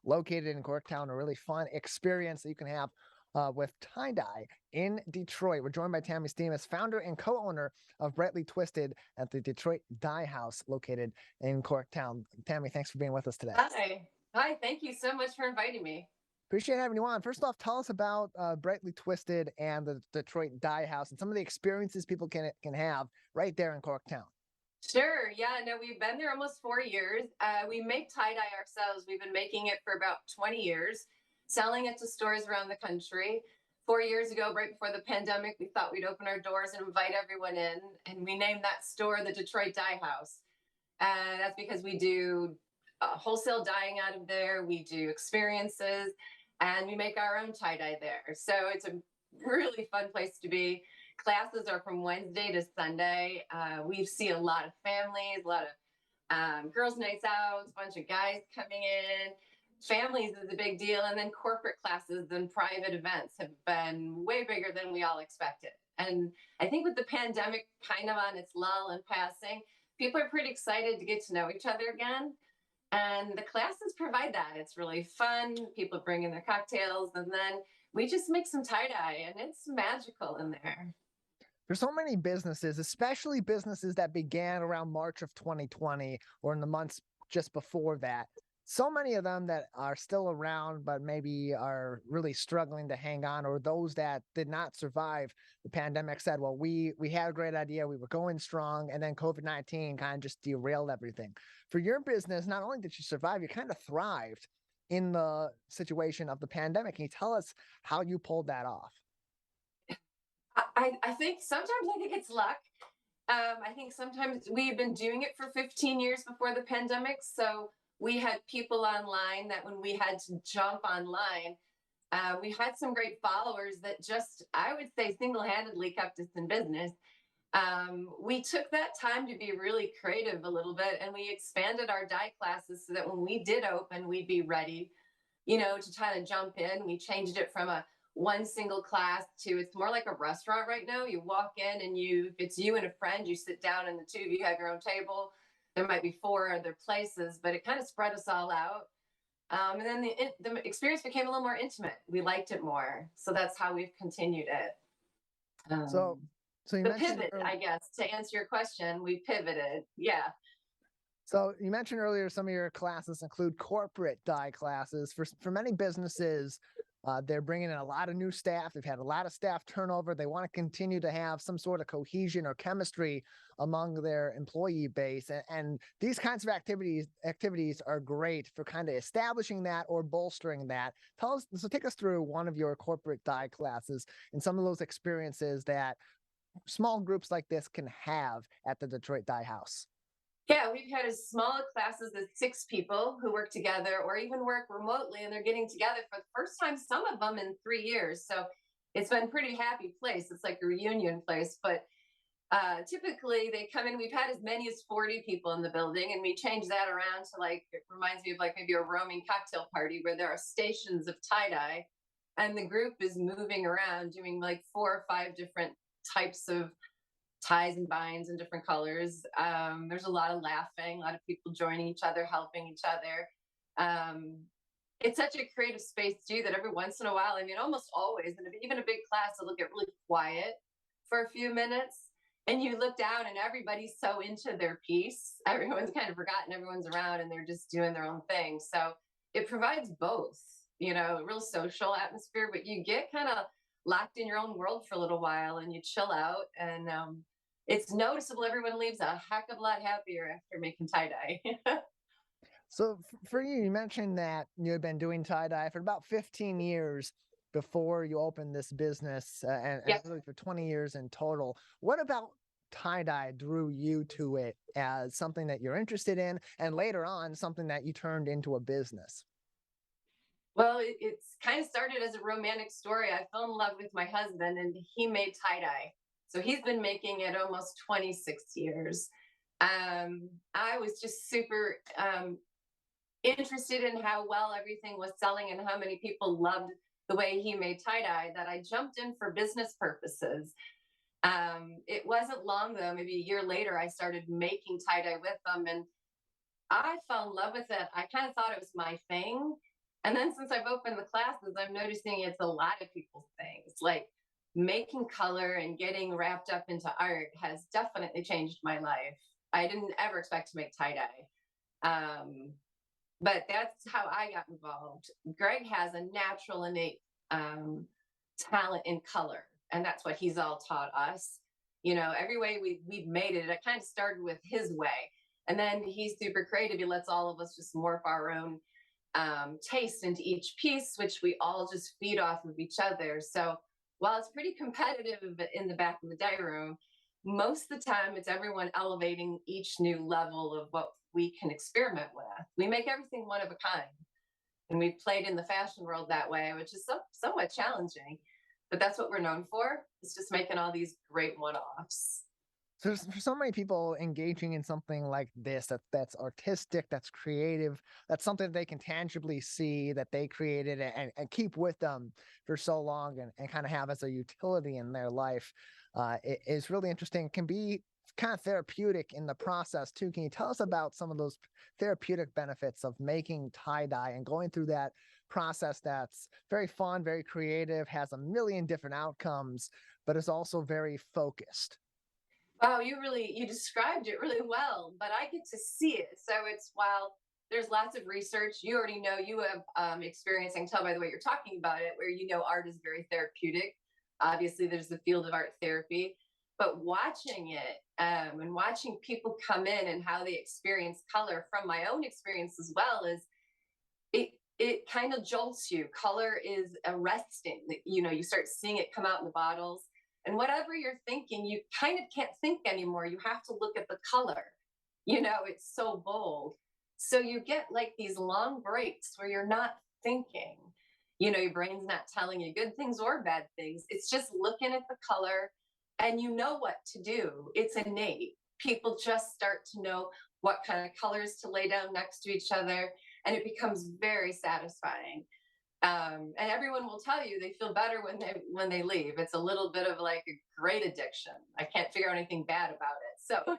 located in Corktown, a really fun experience that you can have with tie-dye in Detroit. We're joined by Tammy Stemas, founder and co-owner of Brightly Twisted at the Detroit Dye House located in Corktown. Tammy, thanks for being with us today. Hi. Hi. Thank you so much for inviting me. Appreciate having you on. First off, tell us about Brightly Twisted and the Detroit Dye House and some of the experiences people can have right there in Corktown. Sure. Yeah. No, we've been there almost 4 years. We make tie-dye ourselves. We've been making it for about 20 years, selling it to stores around the country. 4 years ago, right before the pandemic, we thought we'd open our doors and invite everyone in. And we named that store the Detroit Dye House. And that's because we do wholesale dyeing out of there. We do experiences and we make our own tie-dye there. So it's a really fun place to be. Classes are from Wednesday to Sunday. We see a lot of families, a lot of girls' nights out, a bunch of guys coming in. Families is a big deal. And then corporate classes and private events have been way bigger than we all expected. And I think with the pandemic kind of on its lull and passing, people are pretty excited to get to know each other again. And the classes provide that. It's really fun. People bring in their cocktails and then we just make some tie-dye and it's magical in there. There's so many businesses, especially businesses that began around March of 2020 or in the months just before that. So many of them that are still around, but maybe are really struggling to hang on, or those that did not survive the pandemic said, well, we had a great idea. We were going strong. And then COVID-19 kind of just derailed everything. For your business, not only did you survive, you kind of thrived in the situation of the pandemic. Can you tell us how you pulled that off? I think sometimes it's luck. I think sometimes we've been doing it for 15 years before the pandemic. So we had people online that when we had to jump online, we had some great followers that just, I would say, single-handedly kept us in business. We took that time to be really creative a little bit and we expanded our dye classes so that when we did open, we'd be ready, to try to jump in. We changed it from a one single class to it's more like a restaurant right now. You walk in and if it's you and a friend, you sit down and the two of you have your own table. There might be 4 other places, but it kind of spread us all out. And then the experience became a little more intimate. We liked it more. So that's how we've continued it. So you mentioned pivot, I guess, to answer your question, we pivoted. Yeah. So you mentioned earlier some of your classes include corporate dye classes. For many businesses, they're bringing in a lot of new staff. They've had a lot of staff turnover. They want to continue to have some sort of cohesion or chemistry among their employee base. And these kinds of activities are great for kind of establishing that or bolstering that. Take us through one of your corporate dye classes and some of those experiences that small groups like this can have at the Detroit Dye House. Yeah, we've had as small classes as 6 people who work together or even work remotely, and they're getting together for the first time, some of them in 3 years. So it's been a pretty happy place. It's like a reunion place. But typically they come in, we've had as many as 40 people in the building, and we change that around to it reminds me of maybe a roaming cocktail party where there are stations of tie-dye and the group is moving around doing 4 or 5 different types of ties and binds in different colors. There's a lot of laughing, a lot of people joining each other, helping each other. It's such a creative space too that every once in a while, almost always, and even a big class, it'll get really quiet for a few minutes and you look down and everybody's so into their piece. Everyone's kind of forgotten everyone's around and they're just doing their own thing. So it provides both, a real social atmosphere, but you get kind of locked in your own world for a little while and you chill out, and it's noticeable. Everyone leaves a heck of a lot happier after making tie-dye. So for you mentioned that you had been doing tie-dye for about 15 years before you opened this business, and really for 20 years in total. What about tie-dye drew you to it as something that you're interested in, and later on something that you turned into a business? Well, it's kind of started as a romantic story. I fell in love with my husband and he made tie-dye. So he's been making it almost 26 years. I was just super interested in how well everything was selling and how many people loved the way he made tie-dye that I jumped in for business purposes. It wasn't long though, maybe a year later, I started making tie-dye with them and I fell in love with it. I kind of thought it was my thing. And then since I've opened the classes, I'm noticing it's a lot of people's things. Like making color and getting wrapped up into art has definitely changed my life. I didn't ever expect to make tie-dye. But that's how I got involved. Greg has a natural innate talent in color, and that's what he's all taught us. You know, every way we've made it, it kind of started with his way. And then he's super creative. He lets all of us just morph our own taste into each piece, which we all just feed off of each other. So while it's pretty competitive in the back of the day room, most of the time it's everyone elevating each new level of what we can experiment with. We make everything one of a kind. And we've played in the fashion world that way, which is somewhat challenging. But that's what we're known for. It's just making all these great one-offs. So for so many people engaging in something like this, that's artistic, that's creative, that's something they can tangibly see that they created and keep with them for so long and kind of have as a utility in their life, it is really interesting. It can be kind of therapeutic in the process too. Can you tell us about some of those therapeutic benefits of making tie-dye and going through that process that's very fun, very creative, has a million different outcomes, but is also very focused? Wow, you described it really well, but I get to see it. So it's while there's lots of research, you already know you have experience. I can tell by the way you're talking about it, where you know art is very therapeutic. Obviously, there's the field of art therapy, but watching it and watching people come in and how they experience color from my own experience as well is it kind of jolts you. Color is arresting. You know, you start seeing it come out in the bottles. And whatever you're thinking, you kind of can't think anymore. You have to look at the color. You know, it's so bold. So you get like these long breaks where you're not thinking. You know, your brain's not telling you good things or bad things. It's just looking at the color and you know what to do. It's innate. People just start to know what kind of colors to lay down next to each other. And it becomes very satisfying. And everyone will tell you they feel better when they leave. It's a little bit of like a great addiction. I can't figure out anything bad about it. So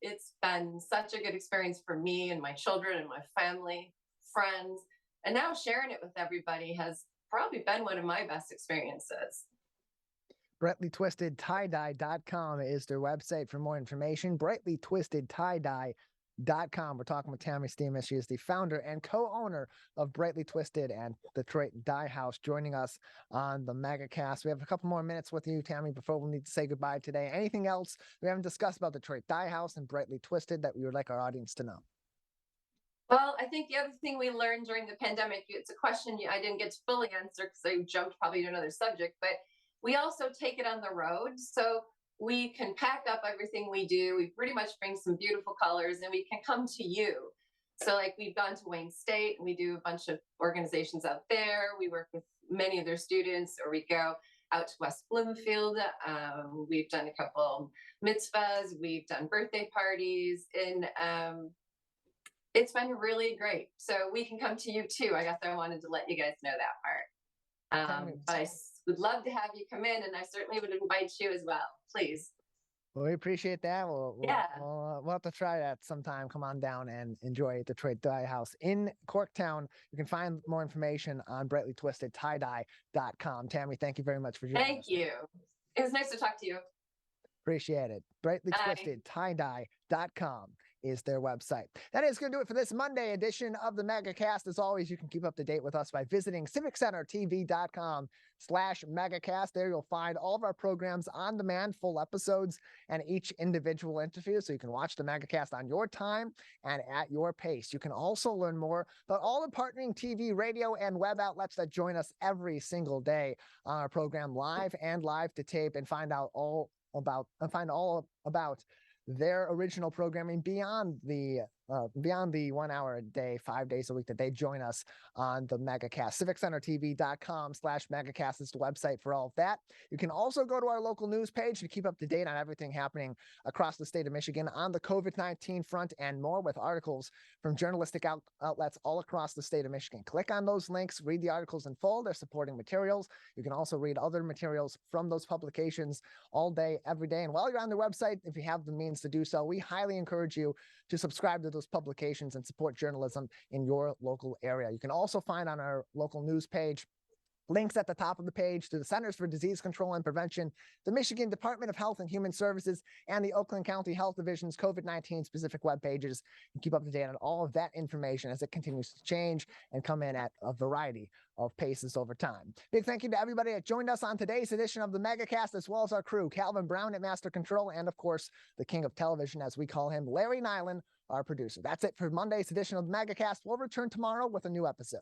it's been such a good experience for me and my children and my family, friends, and now sharing it with everybody has probably been one of my best experiences. BrightlyTwistedTieDye.com is their website for more information. BrightlyTwistedTieDye.com. We're talking with Tammy Stemas. She is the founder and co-owner of Brightly Twisted and Detroit Dye House, joining us on the Megacast. We have a couple more minutes with you, Tammy, before we need to say goodbye today. Anything else we haven't discussed about Detroit Dye House and Brightly Twisted that we would like our audience to know? Well, I think the other thing we learned during the pandemic, it's a question I didn't get to fully answer because I jumped probably to another subject, but we also take it on the road. So we can pack up everything we do. We pretty much bring some beautiful colors and we can come to you. So like we've gone to Wayne State and we do a bunch of organizations out there. We work with many of their students, or we go out to West Bloomfield. We've done a couple mitzvahs. We've done birthday parties, and it's been really great. So we can come to you too. I guess I wanted to let you guys know that part. But I would love to have you come in, and I certainly would invite you as well. Please. Well, we appreciate that. We'll have to try that sometime. Come on down and enjoy Detroit Dye House in Corktown. You can find more information on BrightlyTwistedTieDye.com. Tammy, thank you very much for joining us. Thank you. It was nice to talk to you. Appreciate it. BrightlyTwistedTieDye.com is their website. That is going to do it for this Monday edition of the Megacast. As always, you can keep up to date with us by visiting civiccentertv.com/megacast. There you'll find all of our programs on demand, full episodes, and each individual interview, so you can watch the Megacast on your time and at your pace. You can also learn more about all the partnering TV, radio, and web outlets that join us every single day on our program, live and live to tape, and find all about their original programming beyond the 1 hour a day, 5 days a week that they join us on the Megacast. civiccentertv.com/megacast is the website for all of that. You can also go to our local news page to keep up to date on everything happening across the state of Michigan on the COVID-19 front and more, with articles from journalistic outlets all across the state of Michigan. Click on those links, read the articles in full. They're supporting materials. You can also read other materials from those publications all day, every day. And while you're on the website, if you have the means to do so, we highly encourage you to subscribe to those publications and support journalism in your local area. You can also find on our local news page links at the top of the page to the Centers for Disease Control and Prevention, the Michigan Department of Health and Human Services, and the Oakland County Health Division's COVID-19 specific web pages. And keep up to date on all of that information as it continues to change and come in at a variety of paces over time. Big thank you to everybody that joined us on today's edition of the Megacast, as well as our crew, Calvin Brown at Master Control, and of course, the king of television, as we call him, Larry Nyland, our producer. That's it for Monday's edition of the Megacast. We'll return tomorrow with a new episode.